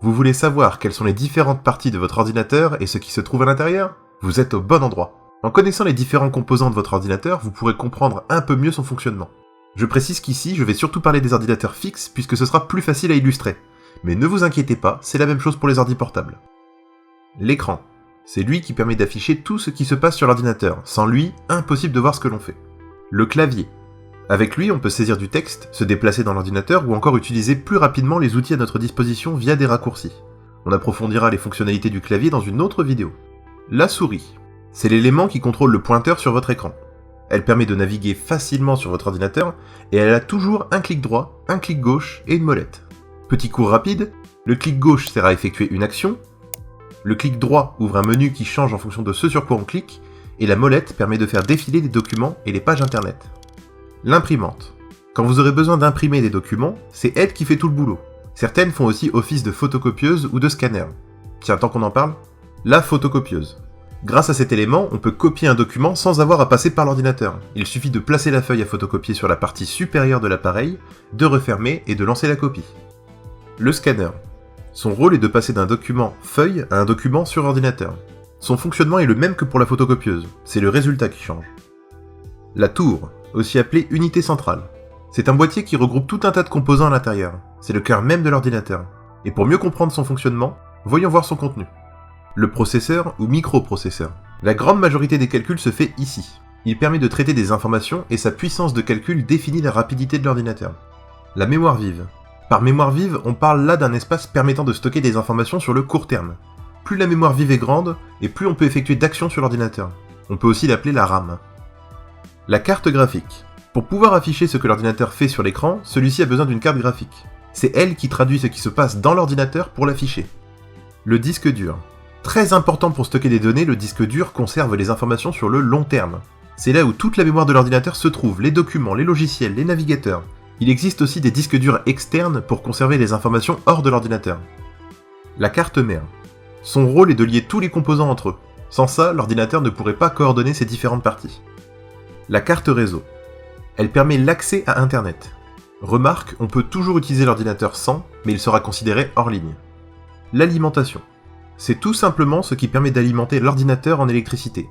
Vous voulez savoir quelles sont les différentes parties de votre ordinateur et ce qui se trouve à l'intérieur? Vous êtes au bon endroit. En connaissant les différents composants de votre ordinateur, vous pourrez comprendre un peu mieux son fonctionnement. Je précise qu'ici, je vais surtout parler des ordinateurs fixes puisque ce sera plus facile à illustrer. Mais ne vous inquiétez pas, c'est la même chose pour les ordi portables. L'écran. C'est lui qui permet d'afficher tout ce qui se passe sur l'ordinateur. Sans lui, impossible de voir ce que l'on fait. Le clavier. Avec lui, on peut saisir du texte, se déplacer dans l'ordinateur ou encore utiliser plus rapidement les outils à notre disposition via des raccourcis. On approfondira les fonctionnalités du clavier dans une autre vidéo. La souris. C'est l'élément qui contrôle le pointeur sur votre écran. Elle permet de naviguer facilement sur votre ordinateur et elle a toujours un clic droit, un clic gauche et une molette. Petit cours rapide, le clic gauche sert à effectuer une action, le clic droit ouvre un menu qui change en fonction de ce sur quoi on clique, et la molette permet de faire défiler les documents et les pages internet. L'imprimante. Quand vous aurez besoin d'imprimer des documents, c'est elle qui fait tout le boulot. Certaines font aussi office de photocopieuse ou de scanner. Tiens, tant qu'on en parle, la photocopieuse. Grâce à cet élément, on peut copier un document sans avoir à passer par l'ordinateur. Il suffit de placer la feuille à photocopier sur la partie supérieure de l'appareil, de refermer et de lancer la copie. Le scanner. Son rôle est de passer d'un document feuille à un document sur ordinateur. Son fonctionnement est le même que pour la photocopieuse, c'est le résultat qui change. La tour, aussi appelée unité centrale. C'est un boîtier qui regroupe tout un tas de composants à l'intérieur. C'est le cœur même de l'ordinateur. Et pour mieux comprendre son fonctionnement, voyons voir son contenu. Le processeur ou microprocesseur. La grande majorité des calculs se fait ici. Il permet de traiter des informations et sa puissance de calcul définit la rapidité de l'ordinateur. La mémoire vive. Par mémoire vive, on parle là d'un espace permettant de stocker des informations sur le court terme. Plus la mémoire vive est grande, et plus on peut effectuer d'actions sur l'ordinateur. On peut aussi l'appeler la RAM. La carte graphique. Pour pouvoir afficher ce que l'ordinateur fait sur l'écran, celui-ci a besoin d'une carte graphique. C'est elle qui traduit ce qui se passe dans l'ordinateur pour l'afficher. Le disque dur. Très important pour stocker des données, le disque dur conserve les informations sur le long terme. C'est là où toute la mémoire de l'ordinateur se trouve, les documents, les logiciels, les navigateurs. Il existe aussi des disques durs externes pour conserver les informations hors de l'ordinateur. La carte mère. Son rôle est de lier tous les composants entre eux. Sans ça, l'ordinateur ne pourrait pas coordonner ses différentes parties. La carte réseau. Elle permet l'accès à Internet. Remarque, on peut toujours utiliser l'ordinateur sans, mais il sera considéré hors ligne. L'alimentation. C'est tout simplement ce qui permet d'alimenter l'ordinateur en électricité.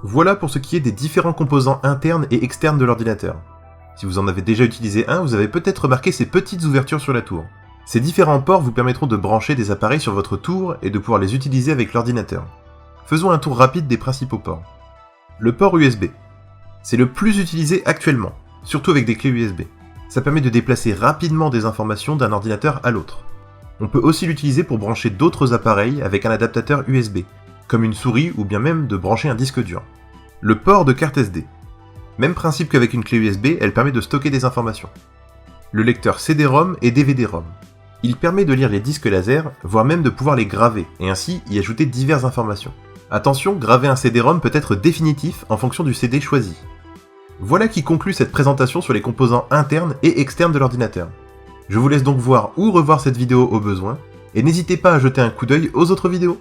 Voilà pour ce qui est des différents composants internes et externes de l'ordinateur. Si vous en avez déjà utilisé un, vous avez peut-être remarqué ces petites ouvertures sur la tour. Ces différents ports vous permettront de brancher des appareils sur votre tour et de pouvoir les utiliser avec l'ordinateur. Faisons un tour rapide des principaux ports. Le port USB. C'est le plus utilisé actuellement, surtout avec des clés USB. Ça permet de déplacer rapidement des informations d'un ordinateur à l'autre. On peut aussi l'utiliser pour brancher d'autres appareils avec un adaptateur USB, comme une souris ou bien même de brancher un disque dur. Le port de carte SD. Même principe qu'avec une clé USB, elle permet de stocker des informations. Le lecteur CD-ROM et DVD-ROM. Il permet de lire les disques laser, voire même de pouvoir les graver, et ainsi y ajouter diverses informations. Attention, graver un CD-ROM peut être définitif en fonction du CD choisi. Voilà qui conclut cette présentation sur les composants internes et externes de l'ordinateur. Je vous laisse donc voir ou revoir cette vidéo au besoin, et n'hésitez pas à jeter un coup d'œil aux autres vidéos.